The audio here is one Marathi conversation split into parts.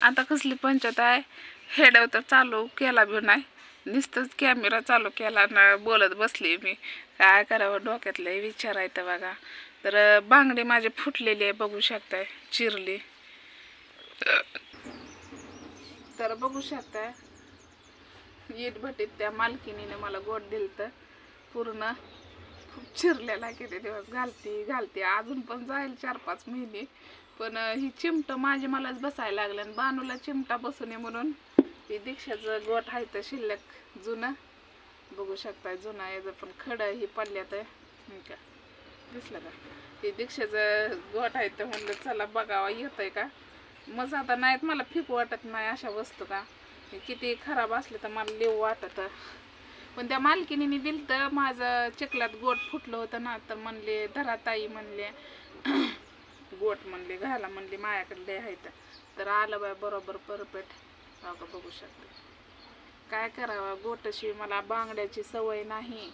आता कसली पंचायत आहे. हेडव तर चालू केला बी नाही, नुसतंच कॅमेरा चालू केला ना बोलत बसली मी. काय करावं डोक्यातलं विचारायचं बघा. तर बांगडी माझी फुटलेली आहे, बघू शकताय, चिरली. तर बघू शकताय ईट भट्टीत त्या मालकीनीने मला गोट दिलं तर पूर्ण खूप चिरलेला. किती दिवस घालते अजून पण जाईल 4-5 महिने. पण ही चिमट माझी मलाच बसायला लागलं आणि बानूला चिमटा बसू नये म्हणून ही दीक्षाचं गोट आहे तर शिल्लक जुनं. बघू शकता जुना याचं पण खडं ही पडल्यात का दिसलं का. ही दीक्षाचं गोट आहे तर म्हणलं चला बघावा येतंय का. मग आता नाहीत मला फिकू वाटत नाही अशा वस्तू का. किती खराब असले तर मला लिव वाटत. पण त्या मालकीनीने दिलं तर माझं चिखलात गोट फुटलं होतं ना, तर म्हणले धरा ताई म्हणले गोट म्हणले घाला म्हणले माझ्याकडे आहे तर आलं बाय बरोबर परफेक्ट. बघू शकते. काय करावं गोटशिवाय मला बांगड्याची सवय नाही,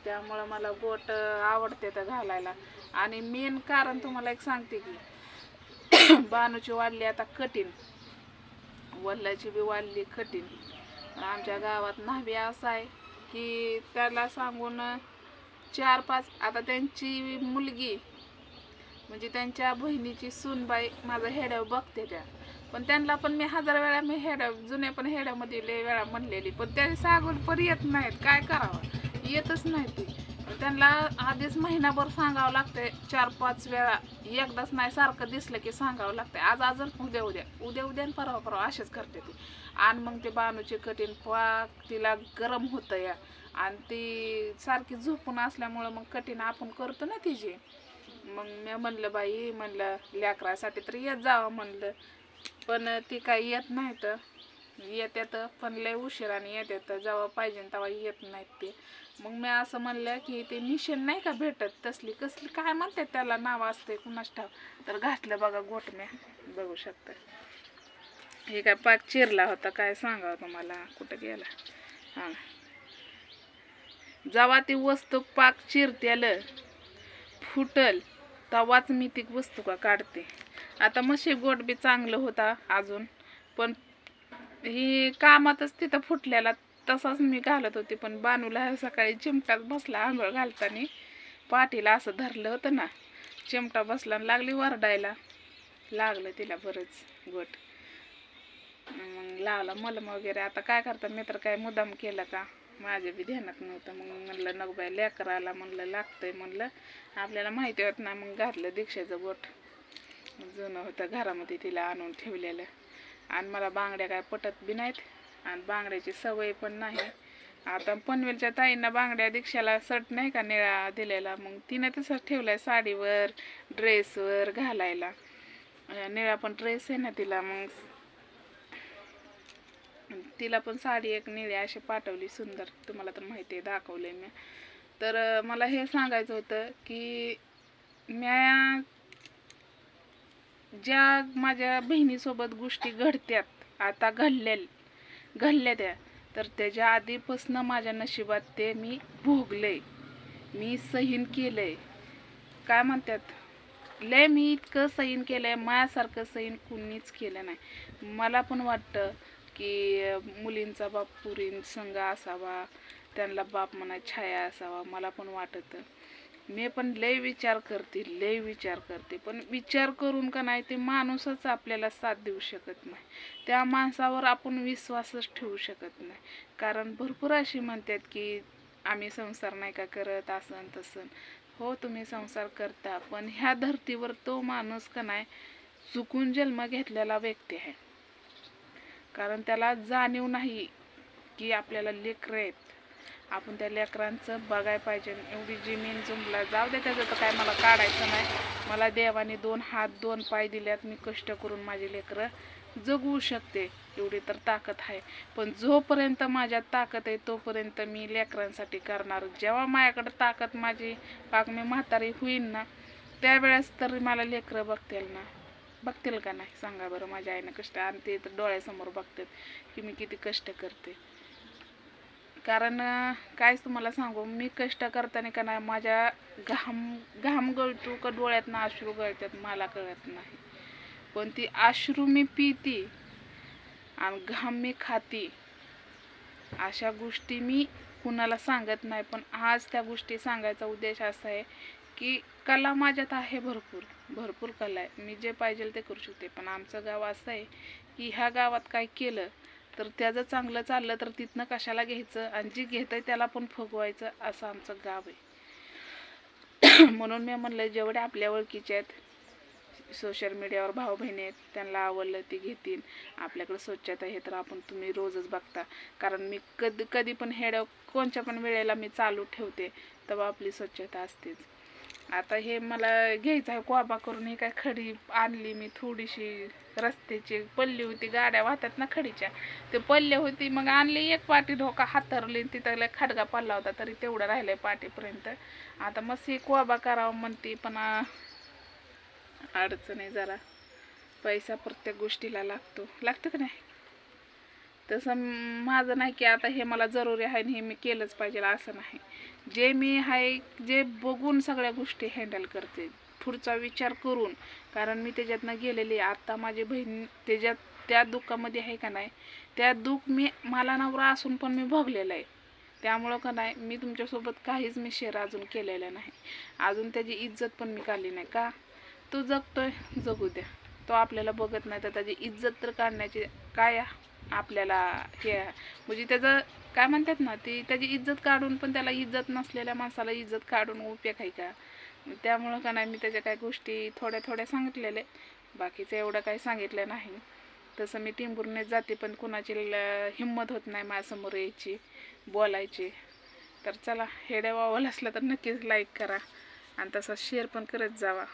त्यामुळं मला गोट आवडते तर घालायला. आणि मेन कारण तुम्हाला एक सांगते की बानूची वाढली आता कठीण, वल्लाची बी वाढली कठीण. आमच्या गावात न्हावी असं आहे की त्याला सांगून 4-5 आता त्यांची मुलगी म्हणजे त्यांच्या बहिणीची सूनबाई माझा हेड्याव बघते त्या. पण त्यांना पण मी 1000 वेळा मी हेड्याव जुन्या पण हेड्यामध्ये लय वेळा म्हणलेली, पण त्या सांगून पण येत नाहीत. काय करावं, येतच नाही ती. त्यांना आधीच महिनाभर सांगावं लागतंय 4-5 वेळा, एकदाच नाही सारखं दिसलं की सांगावं लागतंय. आज अजून उद्या उद्या परवा असेच करते ती. आणि मग ते बानूचे कठीण पाक तिला गरम होतं या, आणि ती सारखी झोपून असल्यामुळं मग कठीण आपण करतो ना तिची. मग मी म्हणलं बाई म्हणलं लेकरासाठी तर येत जावं म्हणलं, पण ती काही येत नाही. तर येत्यात पण लय उशिराने येतात, जेव्हा पाहिजे तेव्हा येत नाहीत ते. मग मी असं म्हणलं की ते मिशन नाही का भेटत तसली कसली काय म्हणतात त्याला नाव असते कुणाच ठाव, तर घातलं बघा गोटम्या. बघू शकता हे काय पाक चिरला होता, काय सांगावं तुम्हाला कुठं गेला. हां जेव्हा ती वस्तू पाक चिरत्याल फुटल तेव्हाच मी ती वस्तू का काढते. आता मशी गोट बी चांगलं होता अजून, पण ही कामातच तिथं फुटलेला तसाच मी घालत होते. पण बानूला सकाळी चिमटाच बसला, आंघोळ घालताना पाठीला असं धरलं होतं ना, चिमटा बसला आणि लागली वरडायला. लागलं तिला बरंच गोट. मग लावला मलम वगैरे. आता काय करतात मी तर काय मुद्दाम केलं का, माझ्या बी ध्यानात नव्हतं. मग म्हणलं नको बाई लेकराला म्हणलं लागतंय म्हणलं, आपल्याला माहिती होत ना. मग घातलं दीक्षाचं गोट, जुनं होतं घरामध्ये तिला आणून ठेवलेलं. आणि मला बांगड्या काय पटत बी नाहीत आणि बांगड्याची सवय पण नाही. आता पनवेलच्या ताईंना बांगड्या दीक्षाला सट नाही का निळा दिलेला, मग तिनं तसंच ठेवलाय साडीवर ड्रेसवर घालायला. निळा पण ड्रेस आहे ना तिला, मग तिला पण साडी एक निळी अशी पाठवली सुंदर, तुम्हाला तर माहिती आहे दाखवले मी. तर मला हे सांगायचं होतं की म्या ज्या माझ्या बहिणीसोबत गोष्टी घडत्यात आता घडल्या त्या, तर त्याच्या आधीपासून माझ्या नशिबात ते मी भोगले, मी सहन केलंय. काय म्हणतात लय मी इतकं सहन केलंय, माझ्यासारखं सहन कुणीच केलं नाही. मला पण वाटतं की मुलींचा बाप पुरीं संग असावा, त्यांना बाप म्हणा छाया असावा. मला पण वाटतं, मी पण लय विचार करते. पण विचार करून का नाही ते माणूसच आपल्याला साथ देऊ शकत नाही. त्या माणसावर आपण विश्वासच ठेवू शकत नाही. कारण भरपूर अशी म्हणतात की आम्ही संसार नाही का करत असं तसं. हो तुम्ही संसार करता, पण ह्या धर्तीवर तो माणूस का नाही चुकून जन्म घेतलेला व्यक्ती आहे. कारण त्याला जाणीव नाही की आपल्याला लेकरं आहेत, आपण त्या लेकरांचं बघायला पाहिजे. एवढी जमीन जुंबला जाऊ दे, त्याचं तर काय मला काढायचं नाही. मला देवाने 2 हात 2 पाय दिल्यात, मी कष्ट करून माझी लेकरं जगवू शकते, एवढी तर ताकद आहे. पण जोपर्यंत माझ्यात ताकद आहे तोपर्यंत मी लेकरांसाठी करणार. जेव्हा माझ्याकडे ताकद माझी पाक मी म्हातारी होईन ना, त्यावेळेस तर मला लेकरं बघतील का नाही सांगा बरं. माझ्या आईनं कष्ट, आणि ते तर डोळ्यासमोर बघतात की मी किती कष्ट करते. कारण कायच तुम्हाला सांगू, मी कष्ट करताना का नाही माझ्या घाम गळतो का डोळ्यातनं अश्रू गळतात मला कळत नाही. पण ती अश्रू मी पिते आणि घाम मी खाती अशा गोष्टी मी कुणाला सांगत नाही. पण आज त्या गोष्टी सांगायचा उद्देश असा आहे की कला माझ्यात आहे, भरपूर भरपूर कला आहे, मी जे पाहिजे ते करू शकते. पण आमचं गाव असं आहे की ह्या गावात काय केलं तर त्याचं चांगलं चाललं तर तिथनं कशाला घ्यायचं आणि जे घेतं त्याला पण फुगवायचं, असं आमचं गाव आहे. म्हणून मी म्हणलं जेवढे आपल्या ओळखीचे आहेत, सोशल मीडियावर भाऊ बहिणी आहेत, त्यांना आवडलं ती घेतील. आपल्याकडे स्वच्छता आहे तर तुम्ही रोजच बघता, कारण मी कधी पण कोणत्या पण वेळेला मी चालू ठेवते तेव्हा आपली स्वच्छता असतेच. आता हे मला घ्यायचं आहे कोबा करून. हे काय खडी आणली मी थोडीशी, रस्त्याची पल्ली होती, गाड्या वाहतात ना खडीच्या, ते पल्ले होती, मग आणली एक पाटी, ढोका हातरली, तिथं खडगा पडला होता तरी तेवढं राहिलंय पाटीपर्यंत. आता मस्त हे कोबा करावं म्हणते, पण अडचण आहे जरा, पैसा प्रत्येक गोष्टीला लागतं का नाही. तसं माझं नाही की आता हे मला जरुरी आहे आणि हे मी केलंच पाहिजे असं नाही. जे मी आहे जे बघून सगळ्या गोष्टी हँडल करते, पुढचा विचार करून, कारण मी त्याच्यातनं गेलेली. आत्ता माझी बहीण त्या दुःखामध्ये आहे का नाही, त्या दुःख मला नवरा असून पण मी भोगलेलं आहे. त्यामुळं का नाही मी तुमच्यासोबत काहीच मी शेअर अजून केलेलं नाही. अजून त्याची इज्जत पण मी काढली नाही. का तो जगतोय, जगू द्या. तो आपल्याला बघत नाही तर त्याची इज्जत तर काढण्याची काय आपल्याला हे म्हणजे त्याचं काय म्हणतात ना, ती त्याची इज्जत काढून पण त्याला इज्जत नसलेल्या माणसाला इज्जत काढून उपयोग आहे का. त्यामुळं का नाही मी त्याच्या काही गोष्टी थोड्या थोड्या सांगितलेल्या, बाकीचं एवढं काही सांगितलं नाही. तसं मी टिंबुर्णीत जाते पण कुणाची हिंमत होत नाही माझ्यासमोर यायची, बोलायची. तर चला, हेड्या वावल असलं तर नक्कीच लाईक करा आणि तसा शेअर पण करत जावा.